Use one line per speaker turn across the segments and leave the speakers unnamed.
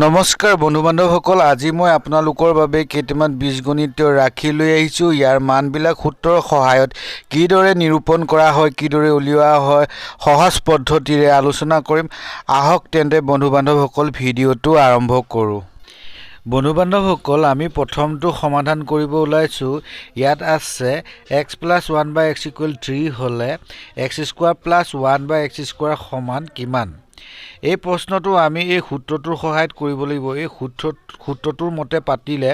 নমস্কাৰ বন্ধু-বান্ধৱসকল, আজি মই আপোনালোকৰ বাবে কেইটামান বীজগণিতীয় ৰাশি লৈ আহিছোঁ। ইয়াৰ মানবিলাক সূত্ৰৰ সহায়ত কিদৰে নিৰূপণ কৰা হয়, কিদৰে উলিওৱা হয়, সহজ পদ্ধতিৰে আলোচনা কৰিম। আহক তেন্তে বন্ধু-বান্ধৱসকল ভিডিঅ'টো আৰম্ভ কৰোঁ। বন্ধু-বান্ধৱসকল, আমি প্ৰথমটো সমাধান কৰিব ওলাইছোঁ। ইয়াত আছে x + 1/x = 3 হ'লে x² + 1/x² সমান কিমান? এই প্ৰশ্নটো আমি এই সূত্ৰটোৰ সহায়ত কৰিব লাগিব। এই সূত্ৰটোৰ মতে পাতিলে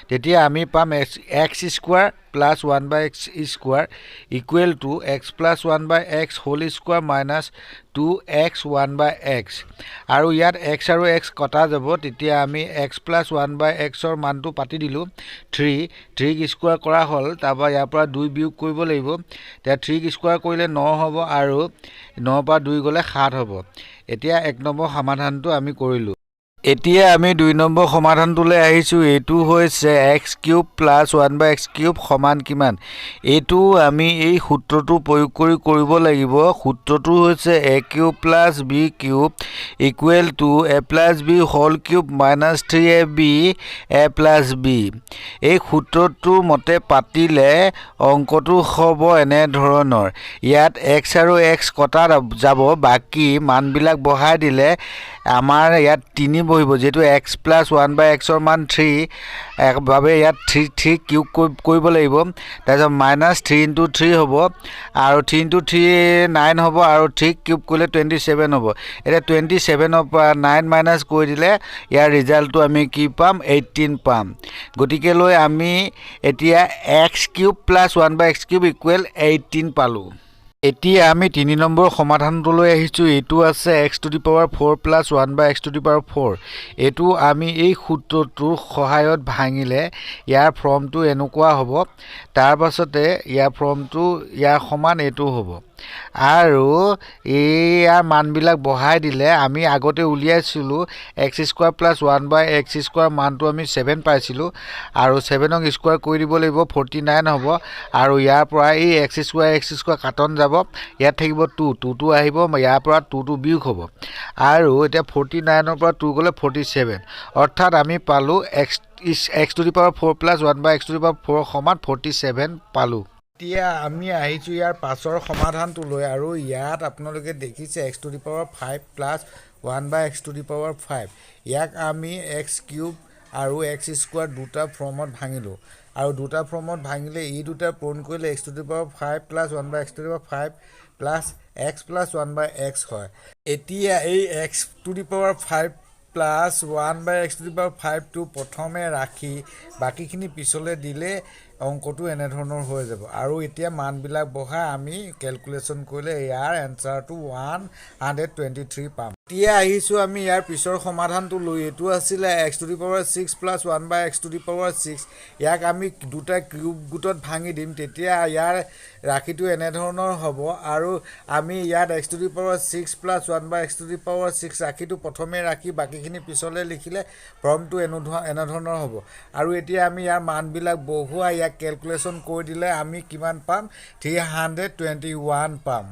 তেতিয়া আমি পাম x² + 1/x² = x + 1/x² - 2x 1/x। আৰু ইয়াত x আৰু x কটা যাব, তেতিয়া আমি x + 1/x ৰ মানটো পাতি দিলোঁ 3ক স্কোৱাৰ কৰা হ'ল। তাৰপৰা ইয়াৰ পৰা 2 বিয়োগ কৰিব লাগিব। তেতিয়া 3ক স্কোৱাৰ কৰিলে 9 হ'ব আৰু 9ৰ পৰা 2 গ'লে 7 হ'ব। এতিয়া 1 নম্বৰ সমাধানটো আমি কৰিলোঁ। এতিয়া আমি 2 নম্বৰ সমাধানটোলৈ আহিছোঁ। এইটো হৈছে x³ + 1/x³ সমান কিমান? এইটো আমি এই সূত্ৰটো প্ৰয়োগ কৰি কৰিব লাগিব। সূত্ৰটো হৈছে a³ + b³ = a + b whole cube - 3ab a + b। এই সূত্ৰটোৰ মতে পাতিলে অংকটো হ'ব এনেধৰণৰ। ইয়াত x আৰু x কটা যাব, বাকী মানবিলাক বহাই দিলে আমাৰ ইয়াত 3 বহিব। যিহেতু x + 1/x ৰ মান 3 বাবে ইয়াত 3 কিউব কৰিব লাগিব। তাৰপিছত -3 × 3 হ'ব আৰু 3 × 3 9 হ'ব আৰু 3 কিউব কৰিলে 27 হ'ব। এতিয়া 27ৰ পৰা 9 - কৰি দিলে ইয়াৰ ৰিজাল্টটো আমি কি পাম? 18 পাম। গতিকে লৈ আমি এতিয়া x³ + 1/x³ = 18 পালোঁ। এতিয়া আমি 3 নম্বৰ সমাধানটোলৈ আহিছোঁ। এইটো আছে x⁴ + 1/x⁴। এইটো আমি এই সূত্ৰটোৰ সহায়ত ভাঙিলে ইয়াৰ ফৰ্মটো এনেকুৱা হ'ব। তাৰ পাছতে ইয়াৰ ফৰ্মটো ইয়াৰ সমান এইটো হ'ব আৰু ইয়াৰ মানবিলাক বহাই দিলে আমি আগতে উলিয়াইছিলোঁ x² + 1/x² মানটো আমি 7 পাইছিলোঁ আৰু 7ক স্কোৱাৰ কৰি দিব লাগিব 49 হ'ব আৰু ইয়াৰ পৰা এই x² কাটন যাব, ইয়াত থাকিব 2টো আহিব, ইয়াৰ পৰা 2টো বিয়োগ হ'ব আৰু এতিয়া 49ৰ পৰা 2 গ'লে 47, অৰ্থাৎ আমি পালোঁ x⁴ + 1/x⁴ সমান 47 পালোঁ। এতিয়া আমি আহিছোঁ ইয়াৰ পাছৰ সমাধানটোলৈ আৰু ইয়াত আপোনালোকে দেখিছে x⁵ + 1/x⁵। ইয়াক আমি x³ আৰু x² দুটা ফৰ্মত ভাঙিলোঁ আৰু দুটা ফৰ্মত ভাঙিলে এই দুটা পূৰণ কৰিলে x⁵ + 1/x⁵ plus x + 1/x হয়। এতিয়া এই x⁵ + 1/x⁵টো প্ৰথমে ৰাখি বাকীখিনি পিছলৈ দিলে অংকটো এনেধৰণৰ হৈ যাব আৰু এতিয়া মানবিলাক বহাই আমি কেলকুলেশ্যন কৰিলে ইয়াৰ এনচাৰটো 123 পাম। এতিয়া আহিছোঁ আমি ইয়াৰ পিছৰ সমাধানটো লৈ। এইটো আছিলে x⁶ + 1/x⁶। ইয়াক আমি দুটা কিউব গোটত ভাঙি দিম, তেতিয়া ইয়াৰ ৰাশিটো এনেধৰণৰ হ'ব আৰু আমি ইয়াত x⁶ + 1/x⁶ ৰাশিটো প্ৰথমে ৰাখি বাকীখিনি পিছলৈ লিখিলে ফৰ্মটো এনেধৰণৰ হ'ব আৰু এতিয়া আমি ইয়াৰ মানবিলাক বহুৱাই ইয়াক কেলকুলেশ্যন কৰি দিলে আমি কিমান পাম? 321 পাম।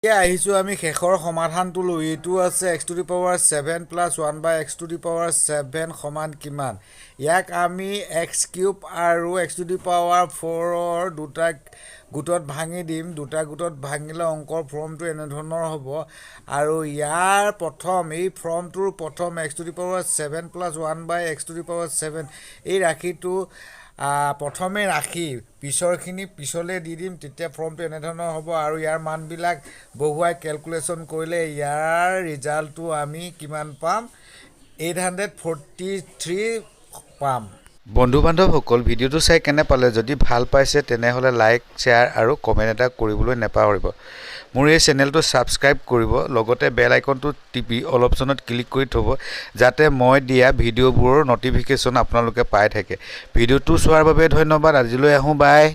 এতিয়া আহিছোঁ আমি শেষৰ সমাধানটোলৈ। এইটো আছে x⁷ + 1/x⁷ সমান কিমান? ইয়াক আমি x³ আৰু x⁴ দুটা গোটত ভাঙি দিম। দুটা গোটত ভাঙিলে অংকৰ ফৰ্মটো এনেধৰণৰ হ'ব আৰু ইয়াৰ এই ফৰ্মটোৰ প্ৰথম x⁷ + 1/x⁷ এই ৰাশিটো প্ৰথমে ৰাখি পিছৰখিনি পিছলৈ দি দিম, তেতিয়া ফৰ্মটো এনেধৰণৰ হ'ব আৰু ইয়াৰ মানবিলাক বহুৱাই কেলকুলেশ্যন কৰিলে ইয়াৰ ৰিজাল্টটো আমি কিমান পাম? 843 পাম। বন্ধু-বান্ধৱসকল, ভিডিঅ'টো চাই কেনে পালে? যদি ভাল পাইছে তেনেহ'লে লাইক, শ্বেয়াৰ আৰু কমেণ্ট এটা কৰিবলৈ নাপাহৰিব। মোৰ এই চেনেলটো ছাবস্ক্ৰাইব কৰিব, লগতে বেল আইকনটো টিপি অল অপশ্যনত ক্লিক কৰি থ'ব, যাতে মই দিয়া ভিডিঅ'বোৰৰ ন'টিফিকেশ্যন আপোনালোকে পাই থাকে। ভিডিঅ'টো চোৱাৰ বাবে ধন্যবাদ। আজিলৈ আহোঁ, বাই।